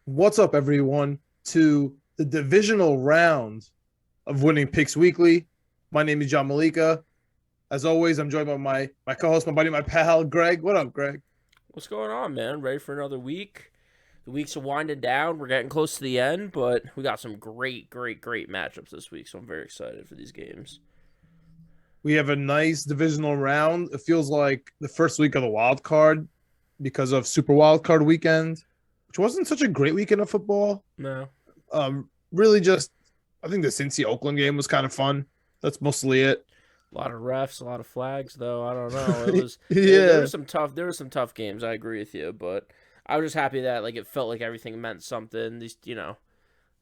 What's up, everyone, to the divisional round of Winning Picks Weekly. My name is John Meleka. As always, I'm joined by my co-host, my buddy, my pal, Greg. What up, Greg? What's going on, man? Ready for another week? The weeks are winding down. We're getting close to the end, but we got some great matchups this week, so I'm very excited for these games. We have a nice divisional round. It feels like the first week of the wild card because of Super Wild Card Weekend, which wasn't such a great weekend of football. No. Really, just I think the Cincy Oakland game was kind of fun. That's mostly it. A lot of refs, a lot of flags, though. I don't know. It was there were Yeah, some tough games. I agree with you, but I was just happy that it felt like everything meant something. These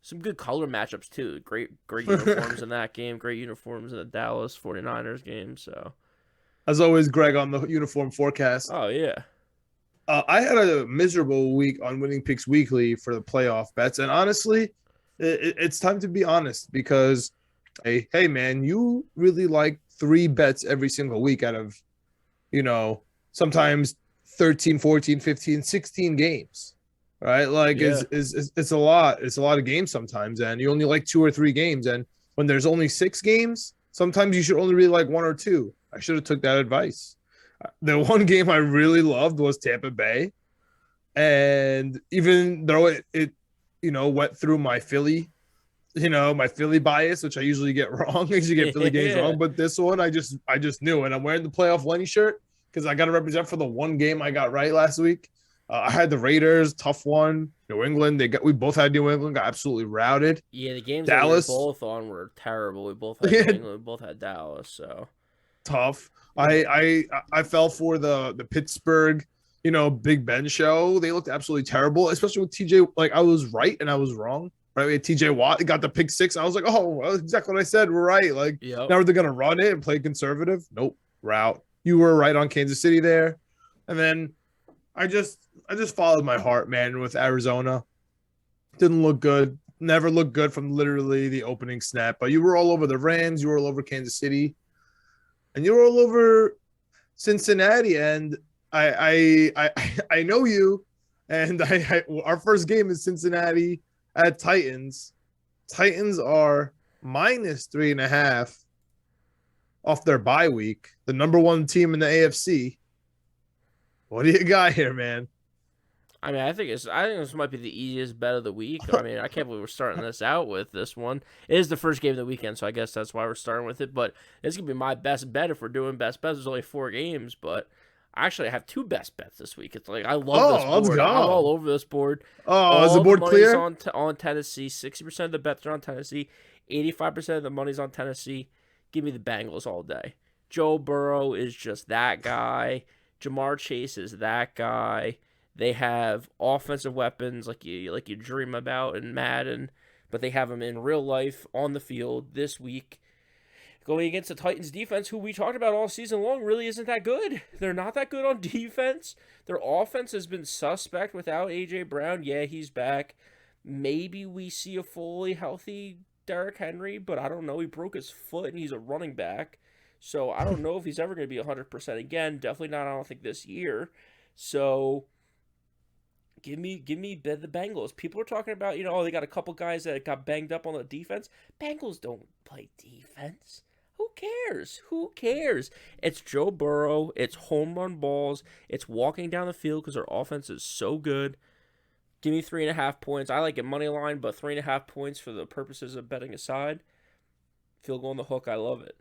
some good color matchups too. Great uniforms in that game. Great uniforms in the Dallas 49ers game. So as always, Greg on the uniform forecast. oh yeah. I had a miserable week on Winning Picks Weekly for the playoff bets, and honestly, it's time to be honest because, hey, man, you really like three bets every single week out of, sometimes 13, 14, 15, 16 games, right? Like, Yeah. it's a lot. It's a lot of games sometimes, and you only like two or three games, and when there's only six games, sometimes you should only really like one or two. I should have took that advice. The one game I really loved was Tampa Bay. And even though it went through my my Philly bias, which I usually get wrong. I usually get Philly games Yeah. wrong. But this one I just knew. And I'm wearing the playoff Lenny shirt because I got to represent for the one game I got right last week. I had the Raiders, tough one. New England, we both had New England, got absolutely routed. Yeah, the games that we were Dallas, both on were terrible. We both had New England. We both had Dallas. So tough. yeah, I fell for the Pittsburgh, Big Ben show. They looked absolutely terrible, especially with TJ. Like I was right and I was wrong. Right, we had TJ Watt got the pick six. I was like, oh, well, exactly what I said. We're right. Like yep. now they're gonna run it and play conservative. Nope, route. You were right on Kansas City there, and then I just followed my heart, man, with Arizona. Didn't look good. Never looked good from literally the opening snap. But you were all over the Rams. You were all over Kansas City and you're all over Cincinnati. And I know you. And our first game is Cincinnati at Titans. Titans are minus 3.5 off their bye week. The number one team in the AFC. What do you got here, man? I mean, I think this might be the easiest bet of the week. I mean, I can't believe we're starting this out with this one. It is the first game of the weekend, so I guess that's why we're starting with it. But it's gonna be my best bet if we're doing best bets. There's only four games, but actually I have two best bets this week. It's like I love this Oh, let's board. I'm all go. over this board. Oh, is the All the board money's clear? on Tennessee. 60% of the bets are on Tennessee. 85% of the money's on Tennessee. Give me the Bengals all day. Joe Burrow is just that guy. Jamar Chase is that guy. They have offensive weapons like you dream about in Madden, but they have them in real life on the field this week. Going against the Titans defense, who we talked about all season long, really isn't that good. They're not that good on defense. Their offense has been suspect without AJ Brown. Yeah, he's back. Maybe we see a fully healthy Derrick Henry, but I don't know. He broke his foot and he's a running back. So I don't know if he's ever going to be 100% again. Definitely not, I don't think, this year. So give me the Bengals. People are talking about, oh, they got a couple guys that got banged up on the defense. Bengals don't play defense. Who cares? Who cares? It's Joe Burrow. It's home run balls. It's walking down the field because their offense is so good. Give me 3.5 points. I like it money line, but 3.5 points for the purposes of betting aside. Field goal on the hook. I love it.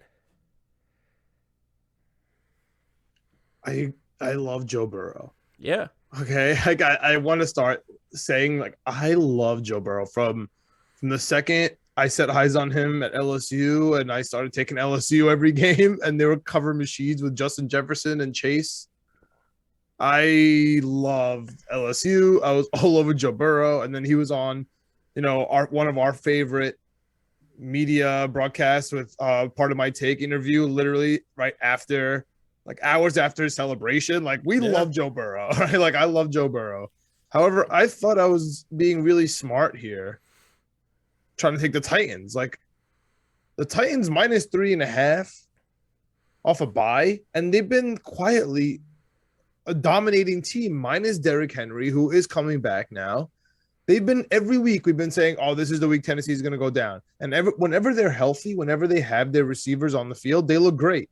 I love Joe Burrow. Yeah. Okay, I want to start saying like I love Joe Burrow from the second I set eyes on him at LSU and I started taking LSU every game and they were cover machines with Justin Jefferson and Chase. I love LSU. I was all over Joe Burrow, and then he was on, our one of our favorite media broadcasts with part of my take interview, literally right after, like hours after his celebration. Like we Yeah. love Joe Burrow, right? Like I love Joe Burrow. However, I thought I was being really smart here, trying to take the Titans. Like the Titans minus 3.5 off a bye, and they've been quietly a dominating team, minus Derrick Henry, who is coming back now. They've been every week we've been saying, "Oh, this is the week Tennessee is going to go down." And whenever they're healthy, whenever they have their receivers on the field, they look great.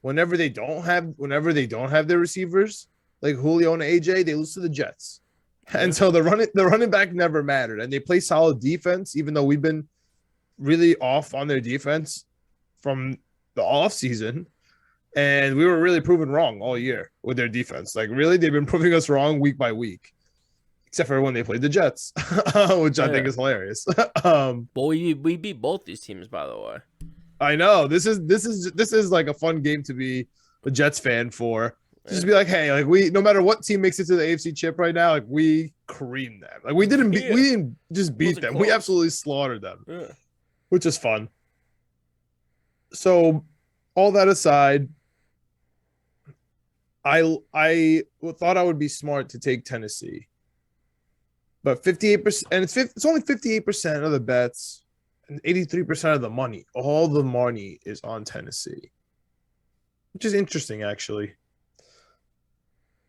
Whenever they don't have their receivers like Julio and AJ, they lose to the Jets. Yeah. And so the running back never mattered, and they play solid defense, even though we've been really off on their defense from the off season, and we were really proven wrong all year with their defense. Like really, they've been proving us wrong week by week, except for when they played the Jets, which I think Yeah. is hilarious. Well, we beat both these teams, by the way. I know this is like a fun game to be a Jets fan for. Just be like, hey, like we no matter what team makes it to the AFC chip right now, like we cream them. Like we didn't just beat them. Close. We absolutely slaughtered them, Yeah. which is fun. So all that aside, I thought I would be smart to take Tennessee. But 58%, and it's only 58% of the bets and 83% of the money. All the money is on Tennessee, which is interesting, actually.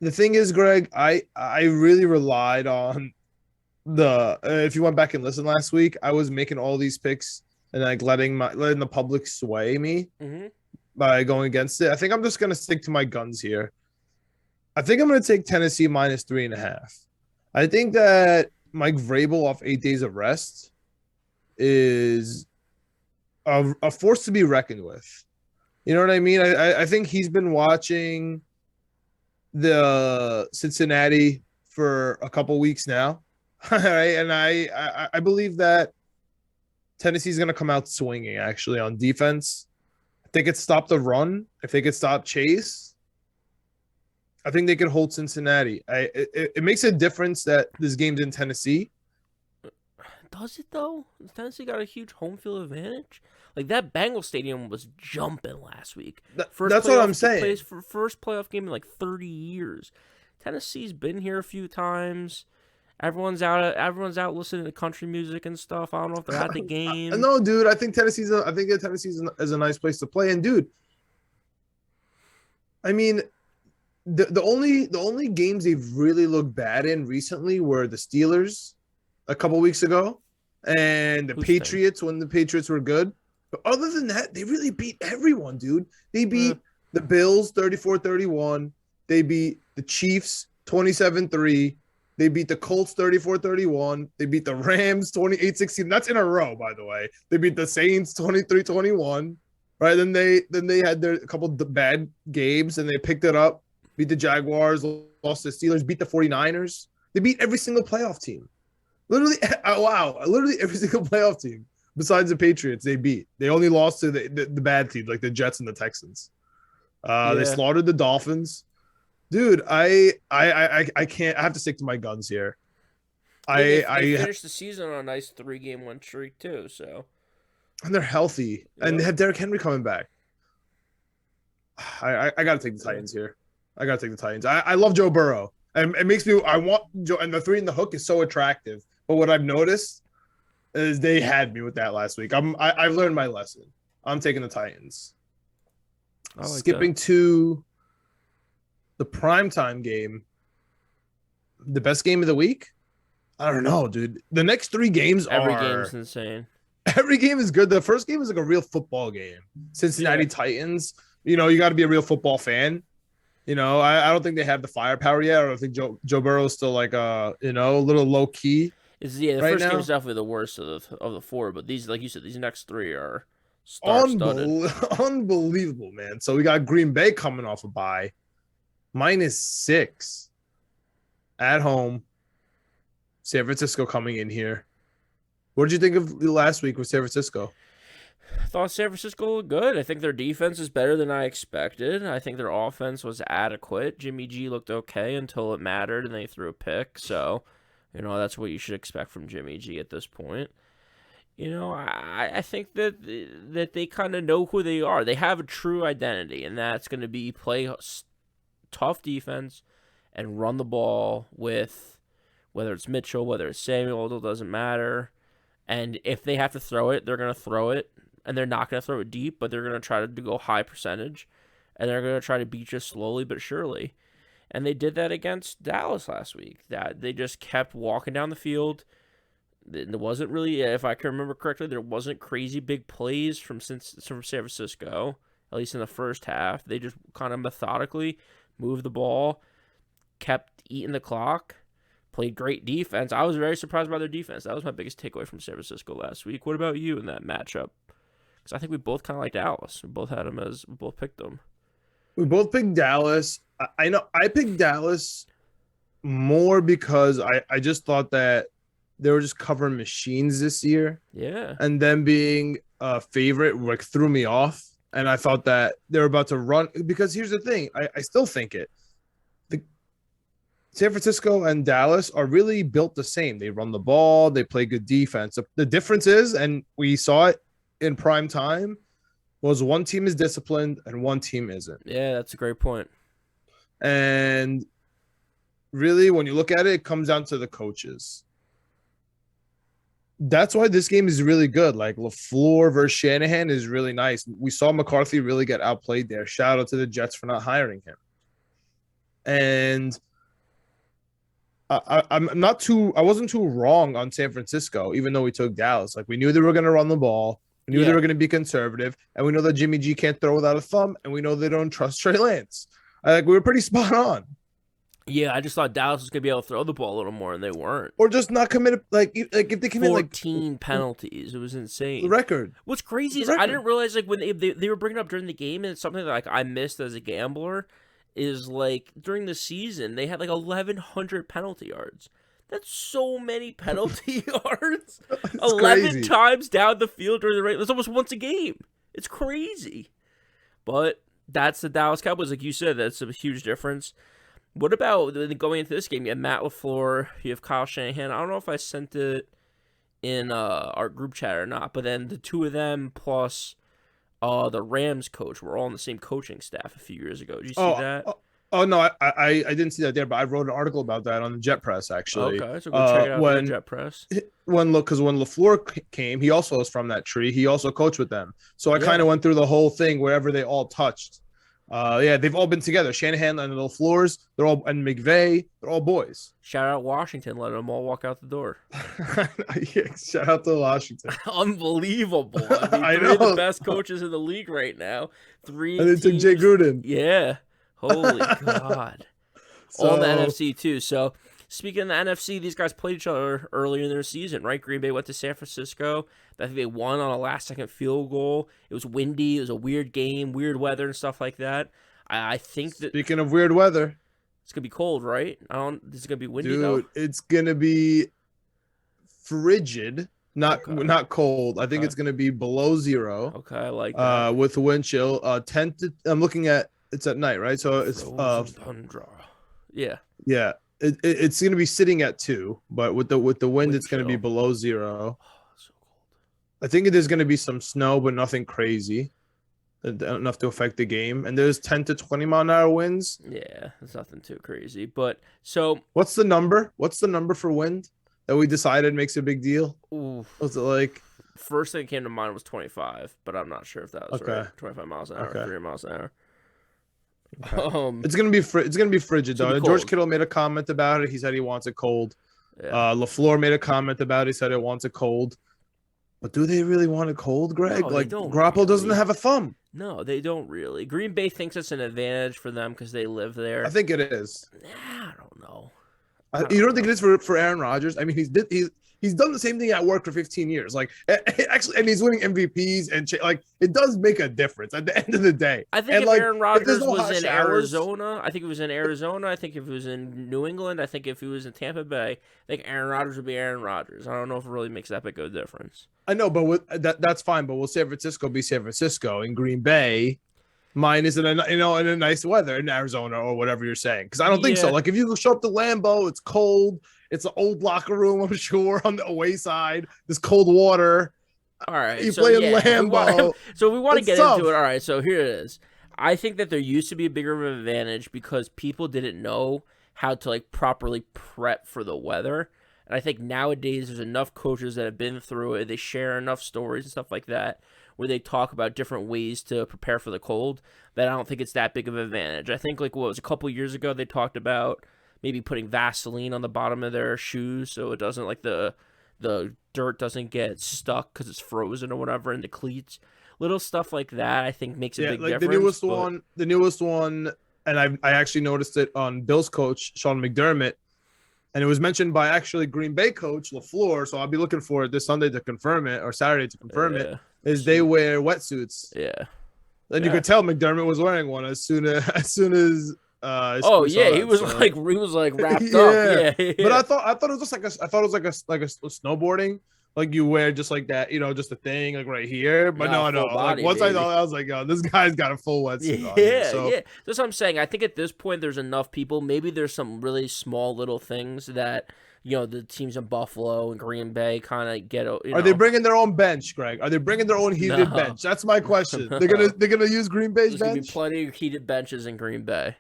The thing is, Greg, I really relied on if you went back and listened last week, I was making all these picks and like letting the public sway me by going against it. I think I'm just gonna stick to my guns here. I think I'm gonna take Tennessee minus 3.5. I think that Mike Vrabel off 8 days of rest is a force to be reckoned with. You know what I mean? I think he's been watching the Cincinnati for a couple weeks now. Right? And I believe that Tennessee's going to come out swinging actually on defense. If they could stop the run, if they could stop Chase, I think they could hold Cincinnati. It makes a difference that this game's in Tennessee. Does it though? Tennessee got a huge home field advantage. Like that Bengals stadium was jumping last week. That's what I'm saying. First playoff game in like 30 years. Tennessee's been here a few times. Everyone's out listening to country music and stuff. I don't know if they're at the game. No, dude. I think Tennessee is a nice place to play. And dude, I mean, the only games they've really looked bad in recently were the Steelers a couple weeks ago and the Patriots when the Patriots were good. But other than that, they really beat everyone, dude. They beat the Bills 34-31. They beat the Chiefs 27-3. They beat the Colts 34-31. They beat the Rams 28-16. That's in a row, by the way. They beat the Saints 23-21. Right? Then they had their a couple of bad games and they picked it up. Beat the Jaguars, lost to the Steelers, beat the 49ers. They beat every single playoff team. Literally every single playoff team besides the Patriots they beat. They only lost to the bad teams like the Jets and the Texans. They slaughtered the Dolphins. Dude, I can't. I have to stick to my guns here. They finished the season on a nice 3-game win streak too. So, and they're healthy, and they have Derrick Henry coming back. I got to take the Titans here. I got to take the Titans. I love Joe Burrow, and it makes me. I want Joe, and the 3 in the hook is so attractive. But what I've noticed is they had me with that last week. I've learned my lesson. I'm taking the Titans. Skipping to the primetime game, the best game of the week. I don't know, dude. The next 3 games every game's insane. Every game is good. The first game is like a real football game. Cincinnati Titans. You know, you got to be a real football fan. You know, I don't think they have the firepower yet. I don't think Joe Burrow is still like a little low key. The first game is definitely the worst of the 4, but these, like you said, these next 3 are star-studded. Unbelievable, man. So we got Green Bay coming off a bye, -6 at home. San Francisco coming in here. What did you think of last week with San Francisco? I thought San Francisco looked good. I think their defense is better than I expected. I think their offense was adequate. Jimmy G looked okay until it mattered and they threw a pick. So, that's what you should expect from Jimmy G at this point. I think that they kind of know who they are. They have a true identity, and that's going to be play tough defense and run the ball with whether it's Mitchell, whether it's Samuel, it doesn't matter. And if they have to throw it, they're going to throw it. And they're not going to throw it deep, but they're going to try to go high percentage. And they're going to try to beat you slowly but surely. And they did that against Dallas last week. That they just kept walking down the field. There wasn't really, if I can remember correctly, there wasn't crazy big plays from San Francisco, at least in the first half. They just kind of methodically moved the ball, kept eating the clock, played great defense. I was very surprised by their defense. That was my biggest takeaway from San Francisco last week. What about you in that matchup? Because I think we both kind of like Dallas. We both picked them. We both picked Dallas. I know I picked Dallas more because I just thought that they were just covering machines this year. Yeah. And them being a favorite like threw me off. And I thought that they were about to run because here's the thing. I still think it. San Francisco and Dallas are really built the same. They run the ball. They play good defense. The difference is, and we saw it in prime time, was one team is disciplined and one team isn't. Yeah, that's a great point. And really, when you look at it, it comes down to the coaches. That's why this game is really good. Like LaFleur versus Shanahan is really nice. We saw McCarthy really get outplayed there. Shout out to the Jets for not hiring him. And I wasn't too wrong on San Francisco, even though we took Dallas. Like we knew they were going to run the ball. We knew they were going to be conservative. And we know that Jimmy G can't throw without a thumb. And we know they don't trust Trey Lance. We were pretty spot on. Yeah, I just thought Dallas was going to be able to throw the ball a little more, and they weren't. Or just not commit, like if they commit 14 penalties. It was insane. The record. What's crazy is I didn't realize, like, when they were bringing it up during the game, and it's something that, like, I missed as a gambler, is, like, during the season, they had, like, 1,100 penalty yards. That's so many penalty yards. 11 crazy. Times down the field during the race. That's almost once a game. It's crazy. But that's the Dallas Cowboys. Like you said, that's a huge difference. What about going into this game? You have Matt LaFleur, you have Kyle Shanahan. I don't know if I sent it in our group chat or not, but then the two of them plus the Rams coach were all on the same coaching staff a few years ago. Did you see that? Oh no, I didn't see that there, but I wrote an article about that on the Jet Press actually. Okay, so go check it out on the Jet Press. Because when LaFleur came, he also was from that tree. He also coached with them. So I kind of went through the whole thing wherever they all touched. They've all been together. Shanahan and the LaFleurs, and McVay, they're all boys. Shout out Washington, letting them all walk out the door. Shout out to Washington. Unbelievable. I mean, three of the best coaches in the league right now. And they took Jay Gruden. Yeah. Holy God. All in the NFC, too. So, speaking of the NFC, these guys played each other earlier in their season, right? Green Bay went to San Francisco. I think they won on a last-second field goal. It was windy. It was a weird game, weird weather and stuff like that. I think that... Speaking of weird weather... It's going to be cold, right? This is going to be windy, though? It's going to be frigid, not cold. I think it's going to be below zero. Okay, I like that. With the wind chill. I'm looking at... It's at night, right? So it's tundra. Yeah. Yeah. It's going to be sitting at 2, but with the wind it's going to be below 0. Oh, so cold. I think there's going to be some snow, but nothing crazy enough to affect the game. And there's 10 to 20 mile an hour winds. Yeah, it's nothing too crazy. But so what's the number? What's the number for wind that we decided makes a big deal? Oof. Was it like? First thing that came to mind was 25, but I'm not sure if that was right. 25 miles an hour, 30 miles an hour. Okay. It's gonna be frigid though. George Kittle made a comment about it. He said he wants it cold. Yeah. LaFleur made a comment about it. He said he wants it cold. But do they really want it cold, Greg? No, like Garoppolo doesn't have a thumb. No, they don't really. Green Bay thinks it's an advantage for them because they live there. I think it is. I don't know. You don't think it is for Aaron Rodgers? I mean, he's done the same thing at work for 15 years. Like actually, and he's winning MVPs and it does make a difference at the end of the day. I think if Aaron Rodgers was in Arizona, I think if he was in Arizona, I think if he was in New England, I think if he was in Tampa Bay, I think Aaron Rodgers would be Aaron Rodgers. I don't know if it really makes that big of a difference. I know, but that's fine. But will San Francisco be San Francisco in Green Bay? Mine is in a nice weather in Arizona or whatever you're saying. Because I don't think so. Like if you show up to Lambeau, it's cold. It's an old locker room, I'm sure, on the away side. There's cold water. All right. You play in Lambeau. So we want to get into it. All right. So here it is. I think that there used to be a bigger of an advantage because people didn't know how to properly prep for the weather. And I think nowadays there's enough coaches that have been through it. They share enough stories and stuff like that where they talk about different ways to prepare for the cold, that I don't think it's that big of an advantage. I think like what was a couple years ago they talked about maybe putting Vaseline on the bottom of their shoes so it doesn't like the dirt doesn't get stuck because it's frozen or whatever in the cleats. Little stuff like that I think makes a big like difference. the newest one, and I actually noticed it on Bills coach Sean McDermott, and it was mentioned by actually Green Bay coach LaFleur. So I'll be looking for it this Sunday to confirm it, or Saturday to confirm it. Is they wear wetsuits? Yeah, and you could tell McDermott was wearing one as soon as oh yeah, he was like wrapped up. Yeah. But I thought it was just like a snowboarding. Like you wear just like that, just a thing like right here. But no. Like once I thought, I was like, oh, this guy's got a full wetsuit on. Yeah. That's what I'm saying. I think at this point there's enough people. Maybe there's some really small little things that the teams in Buffalo and Green Bay kind of get. Are they bringing their own bench, Greg? Are they bringing their own heated bench? That's my question. No. They're gonna use Green Bay's There's bench. Gonna be plenty of heated benches in Green Bay.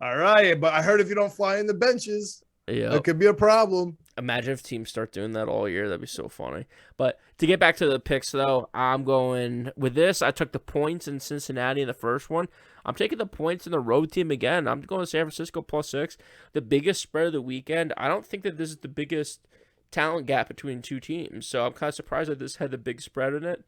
All right, but I heard if you don't fly in the benches, it could be a problem. Imagine if teams start doing that all year. That'd be so funny. But to get back to the picks, though, I'm going with this. I took the points in Cincinnati in the first one. I'm taking the points in the road team again. I'm going to San Francisco +6. The biggest spread of the weekend. I don't think that this is the biggest talent gap between two teams. So I'm kind of surprised that this had the big spread in it.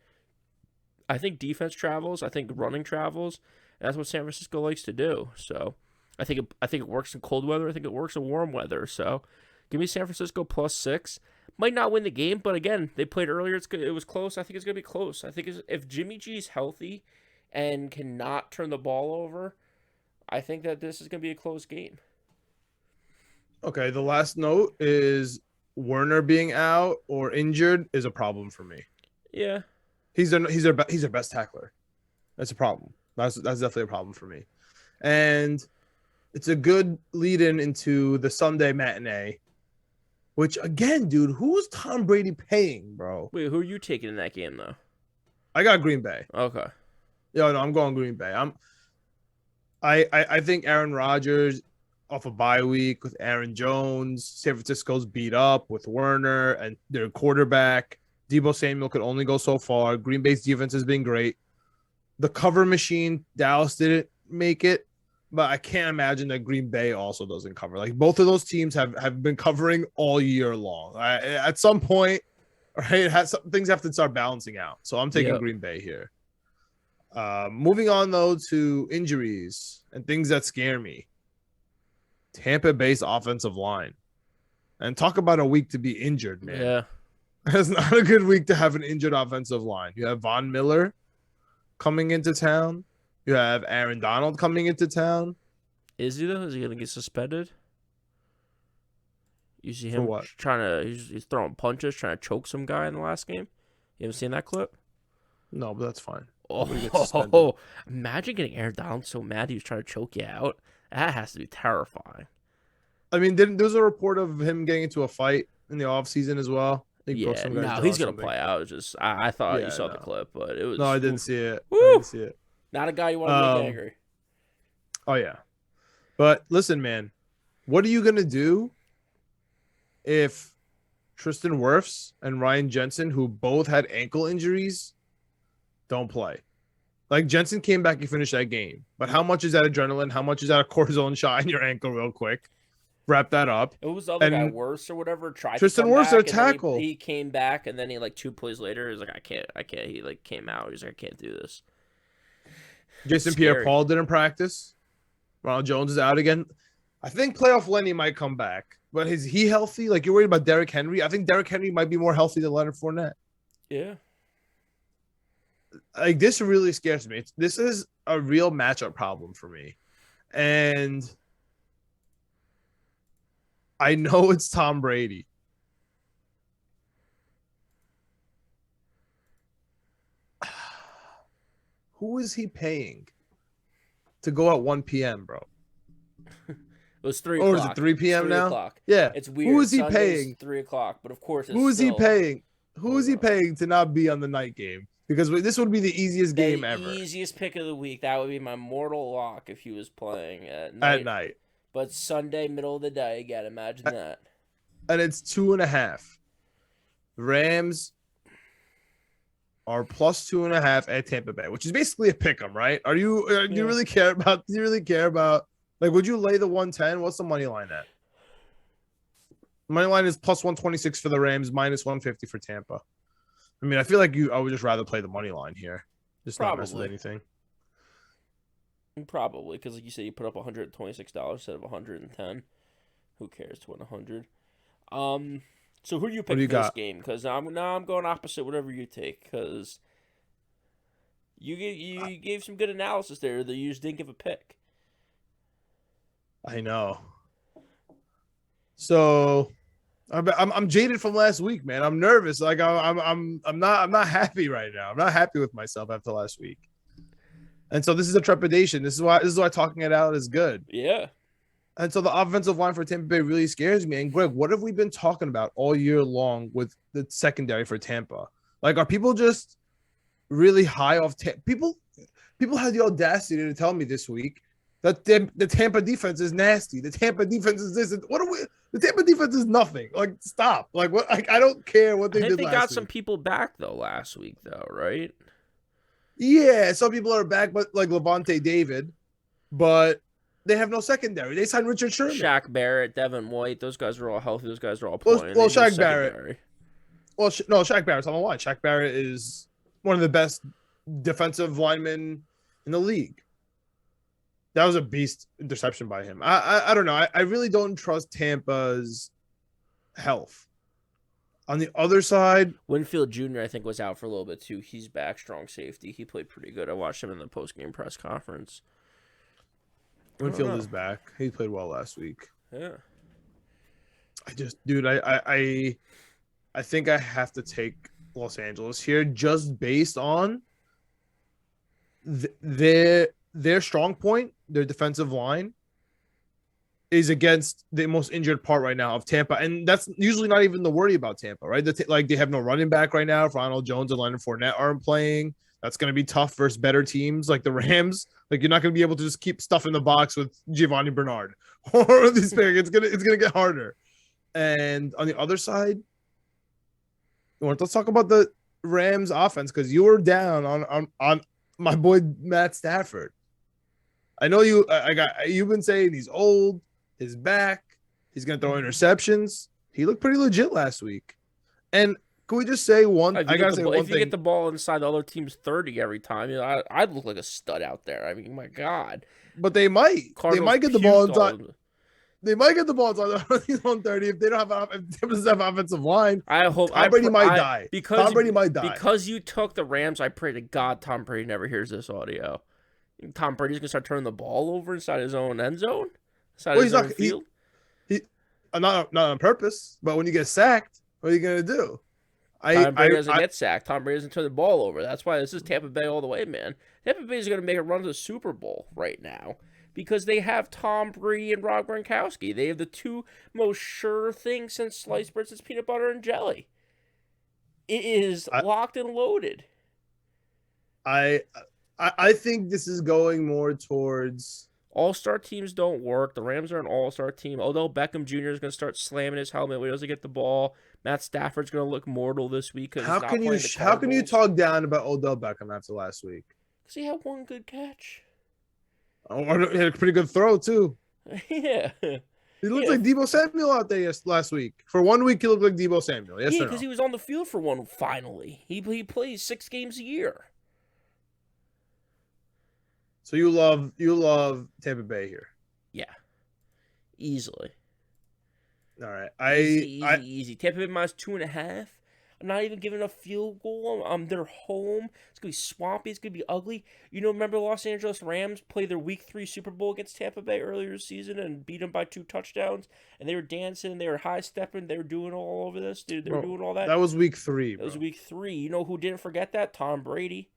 I think defense travels. I think running travels. And that's what San Francisco likes to do. So I think it works in cold weather. I think it works in warm weather. So give me San Francisco +6. Might not win the game, but again, they played earlier. It was close. I think it's going to be close. I think if Jimmy G's healthy and cannot turn the ball over, I think that this is going to be a close game. Okay, the last note is Werner being out or injured is a problem for me. Yeah. He's their best tackler. That's a problem. That's definitely a problem for me. And it's a good lead-in into the Sunday matinee, which, again, dude, who's Tom Brady paying, bro? Wait, who are you taking in that game, though? I got Green Bay. Okay. No, I'm going Green Bay. I think Aaron Rodgers off a bye week with Aaron Jones. San Francisco's beat up with Werner and their quarterback. Deebo Samuel could only go so far. Green Bay's defense has been great. The cover machine, Dallas didn't make it. But I can't imagine that Green Bay also doesn't cover. Like both of those teams have been covering all year long. At some point, right, things have to start balancing out. So I'm taking Green Bay here. Moving on though to injuries and things that scare me. Tampa Bay's offensive line, and talk about a week to be injured, man. Yeah, it's not a good week to have an injured offensive line. You have Von Miller coming into town. You have Aaron Donald coming into town. Is he though? Is he gonna get suspended? You see him he's throwing punches, trying to choke some guy in the last game. You haven't seen that clip? No, but that's fine. Oh, imagine getting Aaron Donald so mad he was trying to choke you out. That has to be terrifying. I mean, there was a report of him getting into a fight in the offseason as well. Yeah, no, he's gonna play out. I thought you saw the clip, but it was. No, I didn't see it. Woo! I didn't see it. Not a guy you want to make angry. Oh, yeah. But listen, man, what are you going to do if Tristan Wirfs and Ryan Jensen, who both had ankle injuries, don't play? Like, Jensen came back and finished that game. But how much is that adrenaline? How much is that a cortisone shot in your ankle real quick? Wrap that up. It was the other guy, Wirfs or whatever, tried Tristan to come Wirfs, back, a tackle. He came back, and then he, 2 plays later, he was like, I can't. He, came out. He's like, I can't do this. Jason Pierre-Paul didn't practice. Ronald Jones is out again. I think playoff Lenny might come back. But is he healthy? Like, you're worried about Derrick Henry? I think Derrick Henry might be more healthy than Leonard Fournette. Yeah. Like, this really scares me. This is a real matchup problem for me. And I know it's Tom Brady. Who is he paying to go at 1 p.m., bro? It was 3 o'clock. Or is it 3 p.m. now? O'clock. Yeah. It's weird. Who is he Sunday's paying? 3 o'clock, but of course Who is he paying? Who is he paying to not be on the night game? Because this would be the easiest game ever. The easiest pick of the week. That would be my mortal lock if he was playing at night. But Sunday, middle of the day again. Imagine that. And it's 2.5. Rams are plus 2.5 at Tampa Bay, which is basically a pick 'em, right? Do you really care about? Do you really care about? Like, would you lay the 110? What's the money line at? Money line is plus 126 for the Rams, minus 150 for Tampa. I mean, I feel like I would just rather play the money line here, just not mess with anything. Probably, because like you said, you put up $126 instead of 110. Who cares to win 100? So who do you pick for this game? Because I'm going opposite whatever you take. Because you gave some good analysis there that you just didn't give a pick. I know. So I'm jaded from last week, man. I'm nervous. Like I'm not happy right now. I'm not happy with myself after last week. And so this is a trepidation. This is why talking it out is good. Yeah. And so the offensive line for Tampa Bay really scares me. And Greg, what have we been talking about all year long with the secondary for Tampa? Like, are people just really high off Tampa? People had the audacity to tell me this week that the Tampa defense is nasty. The Tampa defense is this. The Tampa defense is nothing. Like, stop. Like, what? I don't care what they did last week. I think they got some people back though last week, though, right? Yeah, some people are back, but like Levante David, but they have no secondary. They signed Richard Sherman, Shaq Barrett, Devin White. Those guys are all healthy. Those guys are all playing. Well, Shaq Barrett. Well, no, Shaq Barrett's on the line. Shaq Barrett is one of the best defensive linemen in the league. That was a beast interception by him. I don't know. I really don't trust Tampa's health. On the other side, Winfield Jr., I think, was out for a little bit, too. He's back, strong safety. He played pretty good. I watched him in the post-game press conference. Winfield is back. He played well last week. Yeah. I think I have to take Los Angeles here just based on their strong point, their defensive line, is against the most injured part right now of Tampa. And that's usually not even the worry about Tampa, right? They have no running back right now. If Ronald Jones and Leonard Fournette aren't playing, that's going to be tough versus better teams like the Rams. Like, you're not going to be able to just keep stuff in the box with Giovanni Bernard or this thing. It's gonna get harder. And on the other side, let's talk about the Rams offense, because you were down on my boy Matt Stafford. I know you've been saying he's old. His back, he's going to throw interceptions. He looked pretty legit last week. And can we just say one? If you get the ball inside the other team's 30 everir time, I'd look like a stud out there. I mean, my God. But they might. Cardinals they might get the ball inside. They might get the ball inside the 30 if they don't have offensive line. I hope Tom Brady might die. Tom Brady might die. Because you took the Rams, I pray to God Tom Brady never hears this audio. Tom Brady's going to start turning the ball over inside his own end zone? He's not field. Not on purpose, but when you get sacked, what are you gonna do? Tom Brady doesn't get sacked. Tom Brady doesn't turn the ball over. That's why this is Tampa Bay all the way, man. Tampa Bay is gonna make a run to the Super Bowl right now because they have Tom Brady and Rob Gronkowski. They have the two most sure things since sliced bread, since peanut butter and jelly. It is locked and loaded. I think this is going more towards. All-star teams don't work. The Rams are an all-star team. Odell Beckham Jr. is going to start slamming his helmet when he doesn't get the ball. Matt Stafford's going to look mortal this week. How can you talk down about Odell Beckham after last week? Because he had one good catch. Oh, he had a pretty good throw, too. Yeah. He looked like Deebo Samuel out there last week. For 1 week, he looked like Deebo Samuel. Yes, because he was on the field for one finally. He plays 6 games a year. So you love Tampa Bay here. Yeah. Easily. All right. Easy. Tampa Bay minus 2.5. I'm not even giving a field goal. They're home. It's going to be swampy. It's going to be ugly. Remember the Los Angeles Rams played their Week 3 Super Bowl against Tampa Bay earlier this season and beat them by 2 touchdowns? And they were dancing. They were high-stepping. They were doing all over this, dude. They were doing all that. That was Week 3, bro. That was Week 3. You know who didn't forget that? Tom Brady.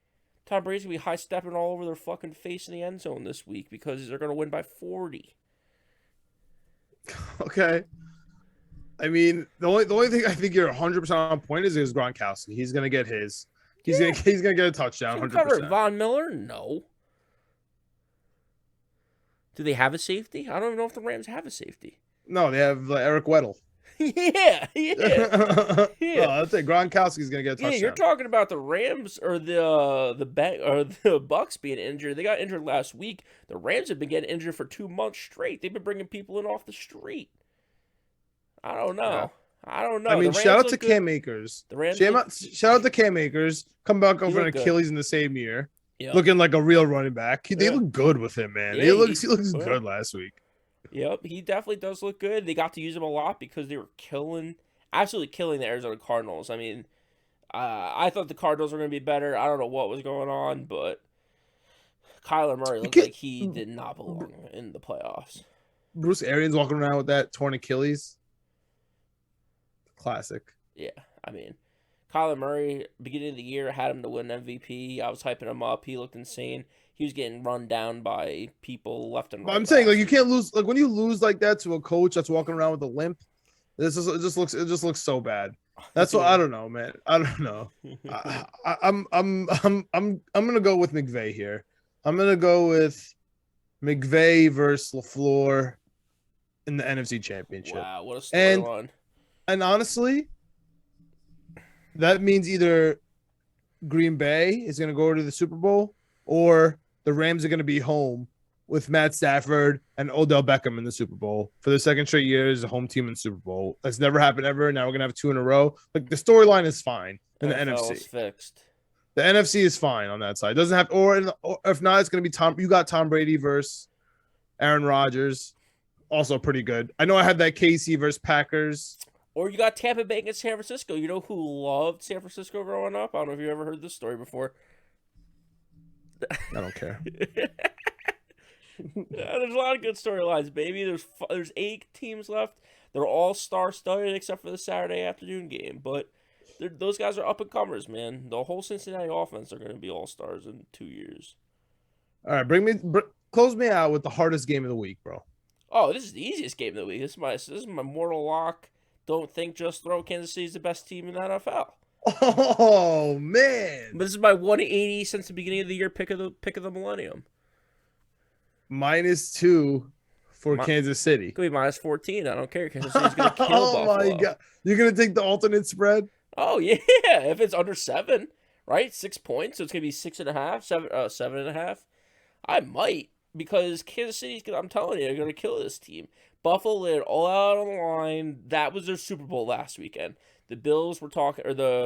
Tom Brady's going to be high-stepping all over their fucking face in the end zone this week because they're going to win by 40. Okay. I mean, the only thing I think you're 100% on point is Gronkowski. He's going to get his. He's going to get a touchdown, 100%. Von Miller? No. Do they have a safety? I don't even know if the Rams have a safety. No, they have Eric Weddle. Yeah. No, That's it. Gronkowski's gonna get a Yeah, you're touchdown. talking about the Rams or the Bucks being injured. They got injured last week. The Rams have been getting injured for 2 months straight. They've been bringing people in off the street. I don't Yeah. know. I don't I know. The mean, shout Rams out to look good. Cam Akers. The Rams look. Shout out to Cam Akers. Come back He over an looked good. Achilles in the same year, Yep. looking like a real running back. They Yeah. look good with him, man. Yeah, He looks well, good last week. Yep, he definitely does look good. They got to use him a lot because they were absolutely killing the Arizona Cardinals. I mean, I thought the Cardinals were going to be better. I don't know what was going on, but Kyler Murray looked like he did not belong in the playoffs. Bruce Arians walking around with that torn Achilles. Classic. Yeah, I mean, Kyler Murray, beginning of the year, had him to win MVP. I was hyping him up. He looked insane. He was getting run down by people left and right. But I'm saying, like, you can't lose. Like, when you lose like that to a coach that's walking around with a limp, it just looks so bad. That's what I don't know, man. I don't know. I'm gonna go with McVay here. I'm gonna go with McVay versus LaFleur in the NFC Championship. Wow, what a storyline! And honestly, that means either Green Bay is gonna go to the Super Bowl or the Rams are gonna be home with Matt Stafford and Odell Beckham in the Super Bowl for the second straight year as a home team in the Super Bowl. That's never happened ever. Now we're gonna have 2 in a row. Like, the storyline is fine in the NFC. Is fixed. The NFC is fine on that side. It doesn't have, or if not, it's gonna be Tom. You got Tom Brady versus Aaron Rodgers, also pretty good. I know I had that KC versus Packers. Or you got Tampa Bay against San Francisco. You know who loved San Francisco growing up? I don't know if you ever heard this story before. I don't care. Yeah, there's a lot of good storylines, baby. There's 8 teams left. They're all star-studded except for the Saturday afternoon game. But those guys are up-and-comers, man. The whole Cincinnati offense are going to be all-stars in 2 years. All right, close me out with the hardest game of the week, bro. Oh, this is the easiest game of the week. This is my mortal lock. Don't think, just throw. Kansas City's the best team in the NFL. Oh man! But this is my 180 since the beginning of the year pick of the millennium. -2 for Kansas City. Could be -14. I don't care. Kansas City's gonna kill Buffalo. Oh my god! You're gonna take the alternate spread? Oh yeah, if it's under 7, right? 6 points, so it's gonna be 6.5, 7.5. I might, because Kansas City's gonna. I'm telling you, they're gonna kill this team. Buffalo laid it all out on the line. That was their Super Bowl last weekend. The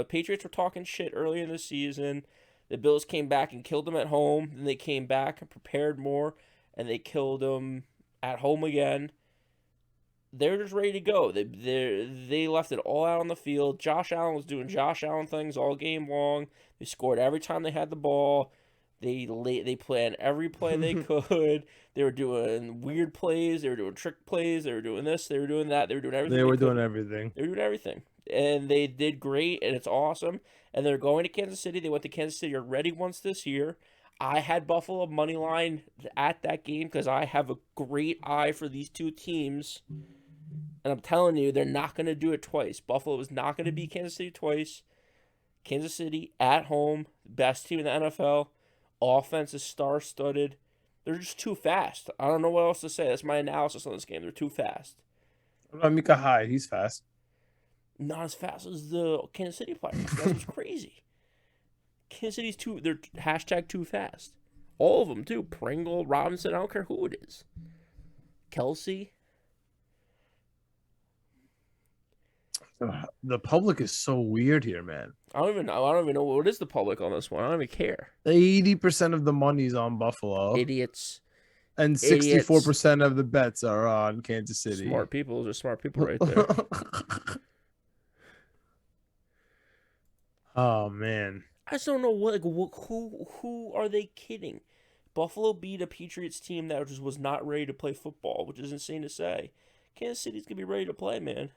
Patriots were talking shit early in the season. The Bills came back and killed them at home. Then they came back and prepared more, and they killed them at home again. They're just ready to go. They left it all out on the field. Josh Allen was doing Josh Allen things all game long. They scored every time they had the ball. They planned every play they could. They were doing weird plays. They were doing trick plays. They were doing this. They were doing that. They were doing everything. They were doing everything. They were doing everything. And they did great, and it's awesome. And they're going to Kansas City. They went to Kansas City already once this year. I had Buffalo money line at that game because I have a great eye for these two teams. And I'm telling you, they're not going to do it twice. Buffalo is not going to beat Kansas City twice. Kansas City at home, best team in the NFL. Offense is star-studded. They're just too fast. I don't know what else to say. That's my analysis on this game. They're too fast. What about Micah Hyde? He's fast. Not as fast as the Kansas City players. That's what's crazy. Kansas City's they're hashtag too fast. All of them, too. Pringle, Robinson, I don't care who it is. Kelsey. The public is so weird here, man. I don't even know what is the public on this one. I don't even care. 80% of the money's on Buffalo. Idiots. And 64% of the bets are on Kansas City. Smart people. Those are smart people right there. Oh man. I just don't know who are they kidding? Buffalo beat a Patriots team that just was not ready to play football, which is insane to say. Kansas City's gonna be ready to play, man.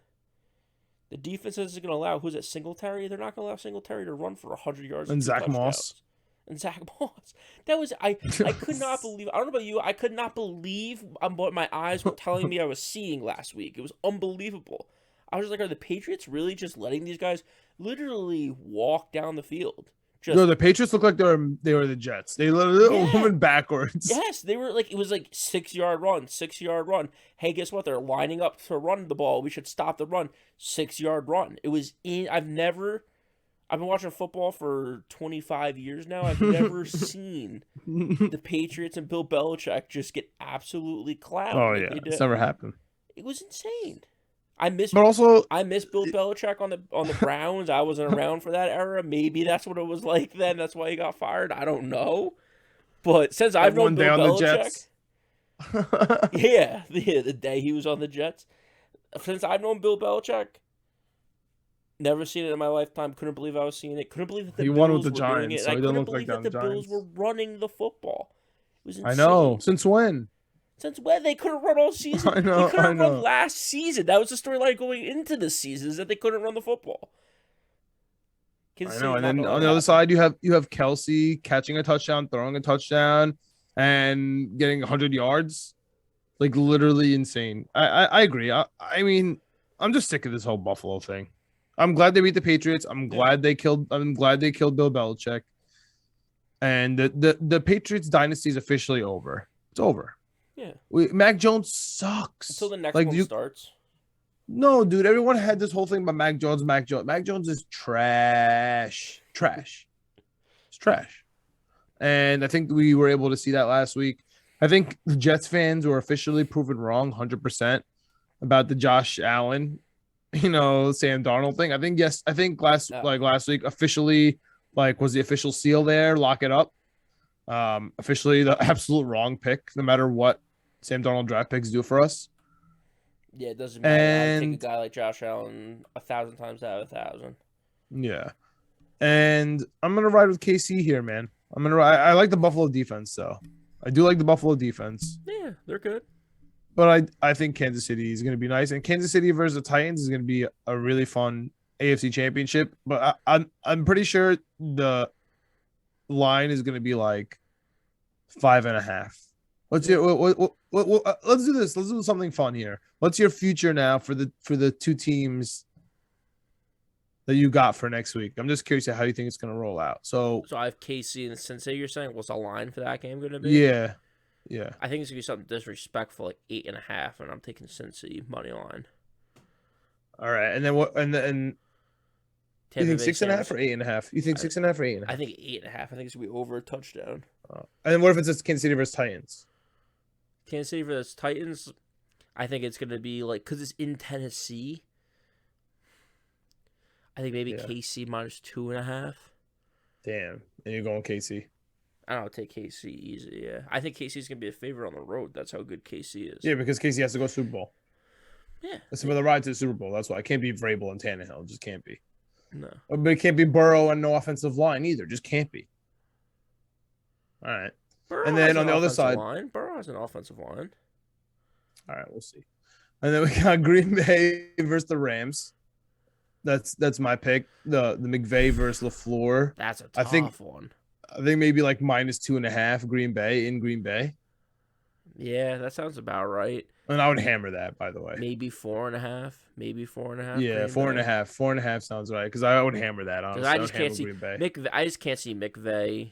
The defense isn't gonna allow who's that Singletary? They're not gonna allow Singletary to run for 100 yards and Zach Moss. And Zach Moss. That was I could not believe. I don't know about you. I could not believe what my eyes were telling me I was seeing last week. It was unbelievable. I was just like, are the Patriots really just letting these guys literally walk down the field? No, Just the Patriots look like they were the Jets. They literally yeah, went backwards. yes, they were like it was like 6 yard run, 6 yard run. Hey, guess what? They're lining up to run the ball. We should stop the run. 6 yard run. It was in. I've been watching football for 25 years now. I've never seen the Patriots and Bill Belichick just get absolutely clowned Oh like yeah, they it's did. never happened. It was insane. I miss But also, I miss Bill Belichick on the Browns. I wasn't around for that era. Maybe that's what it was like then. That's why he got fired. I don't know. But since that I've known one day Bill on the Belichick, Jets. yeah, the day he was on the Jets. Since I've known Bill Belichick, never seen it in my lifetime. Couldn't believe I was seeing it. Couldn't believe that the He won with Bills the were doing Giants, it. And so I he doesn't couldn't look like believe that that on the the Bills were Giants. running the football. It was I know. insane. Since when? Since when? They couldn't run all season. I They know. I couldn't run know. last season. That was the storyline going into the season, is that they couldn't run the football. Kansas I know. City's And not then going to on let the it other happen. side, you have Kelsey catching a touchdown, throwing a touchdown, and getting 100 yards. Like literally insane. I agree. I mean, I'm just sick of this whole Buffalo thing. I'm glad they beat the Patriots. Yeah. I'm glad they killed Bill Belichick. And the Patriots dynasty is officially over. It's over. Yeah. Mac Jones Until sucks. the next Like one you starts. No, dude, everyone had this whole thing about Mac Jones, Mac Jones. Mac Jones is trash. Trash. It's trash. And I think we were able to see that last week. I think the Jets fans were officially proven wrong 100% about the Josh Allen, Sam Darnold thing. I think yes, I think last week officially was the official seal there, lock it up. Officially the absolute wrong pick no matter what Sam Darnold draft picks do for us. Yeah, it doesn't matter. I'd take a And guy like Josh Allen 1,000 times out of 1,000. yeah. And I'm gonna ride with KC here, man. I'm gonna ride. I like the Buffalo defense, though. I do like the Buffalo defense, Yeah, they're good. but I think Kansas City is gonna be nice, and Kansas City versus the Titans is gonna be a really fun AFC Championship. But I'm pretty sure the line is gonna be like 5.5. What's Yeah. your let's do this. Let's do something fun here. What's your future now for the two teams that you got for next week? I'm just curious how you think it's gonna roll out. So So I have KC and Sensei. You're saying what's the line for that game going to be? yeah, yeah. I think it's going to be something disrespectful, like 8.5, and I'm taking Cincy money line. All right, and then what? And then you Tampa think Bay 6.5 Sanders. or 8.5? You think 6.5 or 8.5? I think 8.5. I think it's going to be over a touchdown. And then what if it's just Kansas City versus Titans? Kansas City versus Titans. I think it's going to be like, because it's in Tennessee. I think maybe Yeah. KC minus 2.5. Damn, and you're going KC. I don't know, take KC easy, yeah. I think KC's going to be a favorite on the road. That's how good KC is. Yeah, because KC has to go Super Bowl. Yeah. It's for the ride to the Super Bowl. That's why I can't be Vrabel and Tannehill. It just can't be. No. But it can't be Burrow and no offensive line either. Just can't be. All right. Burrow And then has on an the other offensive side, line. Burrow has an offensive line. all right, we'll see. And then we got Green Bay versus the Rams. That's my pick. The McVay versus LaFleur. That's a I think- tough one. I think maybe like minus 2.5 Green Bay in Green Bay. Yeah, that sounds about right. And I would hammer that, by the way. Maybe 4.5. Maybe 4.5. Yeah, Green 4.5. 4.5 sounds right. Because I would hammer that, Because honestly. I I just would can't hammer see Green Bay. I just can't see McVay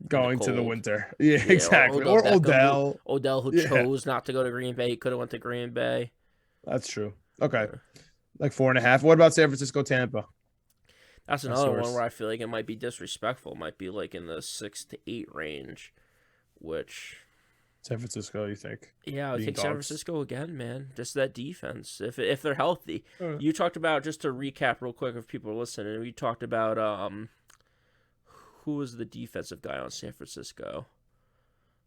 Going to the cold. winter. Yeah, Yeah, exactly. Or Beckham, Odell. Odell, who Yeah. chose not to go to Green Bay, could have went to Green Bay. That's true. Okay. Yeah. Like 4.5. What about San Francisco, Tampa? That's That's another worse. one where I feel like it might be disrespectful. It might be like in the 6 to 8 range, which San Francisco, you think? yeah, I would Being take San dogs. Francisco again, man. Just that defense, if they're healthy. Uh. You talked about, just to recap real quick if people are listening. We talked about who was the defensive guy on San Francisco?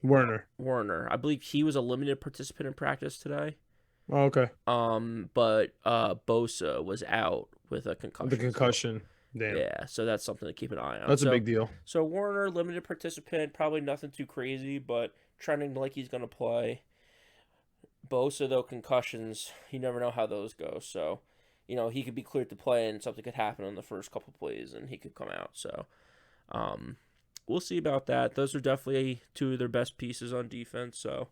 Werner. Warner. I believe he was a limited participant in practice today. Oh, okay. But Bosa was out with a concussion. The concussion. Damn. Yeah, so that's something to keep an eye on. That's a big deal. So Warner, limited participant, probably nothing too crazy, but trending like he's gonna play. Bosa, though, concussions, you never know how those go. So, he could be cleared to play, and something could happen in the first couple plays, and he could come out. So, we'll see about that. Those are definitely two of their best pieces on defense. So,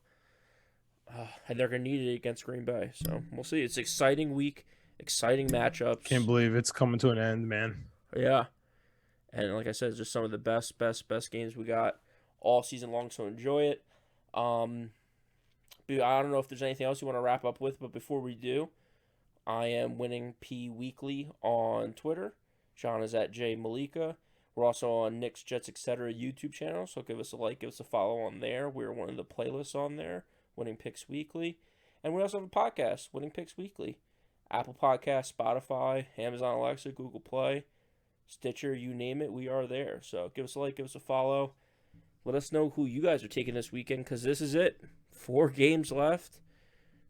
and they're gonna need it against Green Bay. So we'll see. It's an exciting week, exciting matchups. Can't believe it's coming to an end, man. Yeah. And like I said, it's just some of the best games we got all season long. So enjoy it. But I don't know if there's anything else you want to wrap up with, but before we do, I am Winning P Weekly on Twitter. John is at J Meleka. We're also on Knicks, Jets, etc. YouTube channel, so give us a like, give us a follow on there. We're one of the playlists on there, Winning Picks Weekly. And we also have a podcast, Winning Picks Weekly. Apple Podcasts, Spotify, Amazon Alexa, Google Play, Stitcher, you name it, we are there. So give us a like, give us a follow. Let us know who you guys are taking this weekend, because this is it. 4 games left.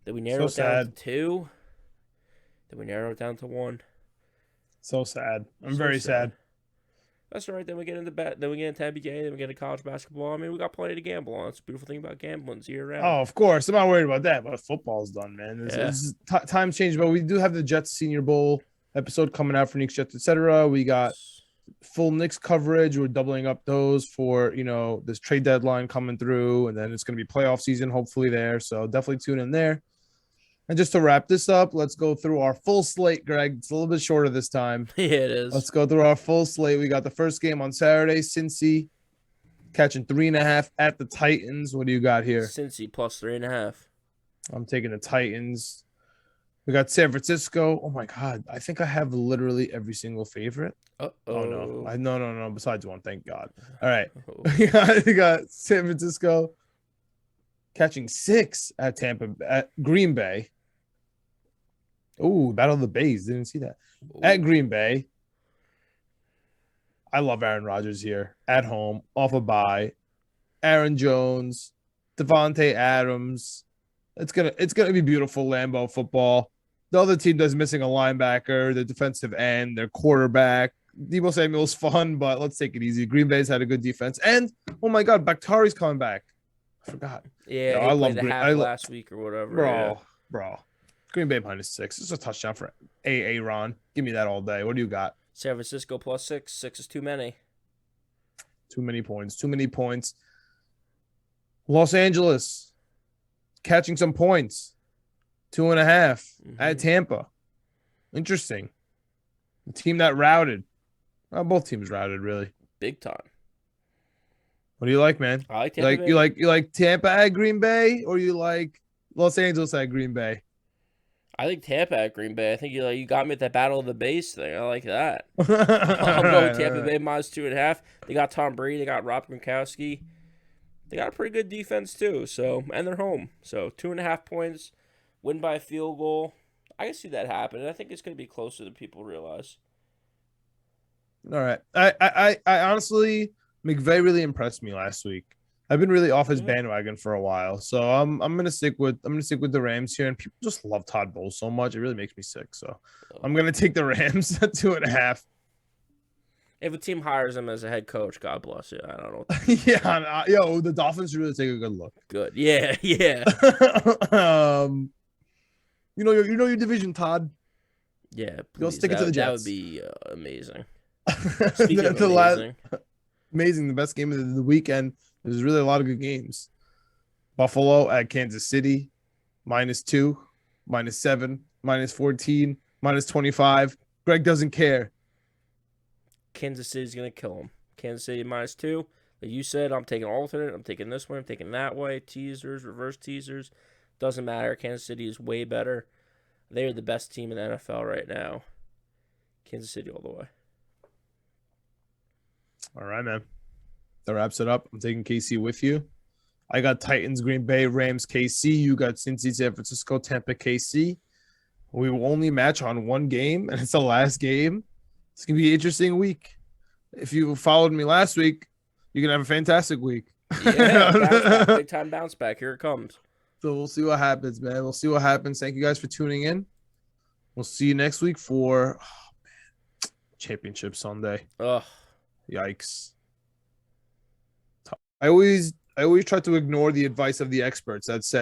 Then we narrow it down to 2. Then we narrow it down to 1. So sad. I'm very sad. That's all right. Then we get into Then we get into NBA. Then we get into college basketball. I mean, we got plenty to gamble on. It's the beautiful thing about gambling. It's year round. Oh, of course. I'm not worried about that. But football's done, man. Time's changed. But we do have the Jets Senior Bowl episode coming out for Knicks, Jets, etc. We got full Knicks coverage. We're doubling up those for this trade deadline coming through, and then it's going to be playoff season hopefully there. So definitely tune in there. And just to wrap this up, let's go through our full slate, Greg. It's a little bit shorter this time. Yeah, it is. Let's go through our full slate. We got the first game on Saturday, Cincy catching 3.5 at the Titans. What do you got here? Cincy plus 3.5. I'm taking the Titans. We got San Francisco. Oh my God. I think I have literally every single favorite. Oh no. No. Besides one, thank God. All right. We got San Francisco catching 6 at Green Bay. Oh, Battle of the Bays. Didn't see that. Ooh. At Green Bay. I love Aaron Rodgers here. At home, off a bye. Aaron Jones, Devontae Adams. It's gonna be beautiful Lambeau football. The other team is missing a linebacker, the defensive end, their quarterback. Deebo Samuel's fun, but let's take it easy. Green Bay's had a good defense. And, oh my God, Bakhtari's coming back. I forgot. Yeah, I love the half last week or whatever. Bro. Green Bay -6. It's a touchdown for Ron. Give me that all day. What do you got? San Francisco plus 6. 6 is too many. Too many points. Los Angeles catching some points. 2.5 at Tampa. Interesting. The team that routed. Well, both teams routed, really. Big time. What do you like, man? I like Tampa. You like Tampa at Green Bay, or you like Los Angeles at Green Bay? I think Tampa at Green Bay. I think you got me at that Battle of the Base thing. I like that. I'm going Tampa Bay -2.5. They got Tom Brady. They got Rob Gronkowski. They got a pretty good defense too. So, and they're home. So 2.5 points, win by a field goal. I can see that happening. I think it's going to be closer than people realize. All right. I honestly, McVay really impressed me last week. I've been really off his bandwagon for a while, so I'm gonna stick with the Rams here. And people just love Todd Bowles so much; it really makes me sick. So I'm gonna take the Rams at 2.5. If a team hires him as a head coach, God bless you. I don't know. The Dolphins should really take a good look. Good, yeah. You know your division, Todd. Yeah, please. You'll stick it to the Jets. That would be amazing. Amazing. The best game of the weekend. There's really a lot of good games. Buffalo at Kansas City, -2, -7, -14, -25. Greg doesn't care. Kansas City's going to kill him. Kansas City -2. Like you said, I'm taking alternate. I'm taking this way. I'm taking that way. Teasers, reverse teasers. Doesn't matter. Kansas City is way better. They're the best team in the NFL right now. Kansas City all the way. All right, man. That wraps it up. I'm taking KC with you. I got Titans, Green Bay, Rams, KC. You got Cincy, San Francisco, Tampa, KC. We will only match on one game, and it's the last game. It's going to be an interesting week. If you followed me last week, you're going to have a fantastic week. Yeah, big time bounce back. Here it comes. So we'll see what happens, man. We'll see what happens. Thank you guys for tuning in. We'll see you next week for Championship Sunday. Ugh. Yikes. I always try to ignore the advice of the experts that say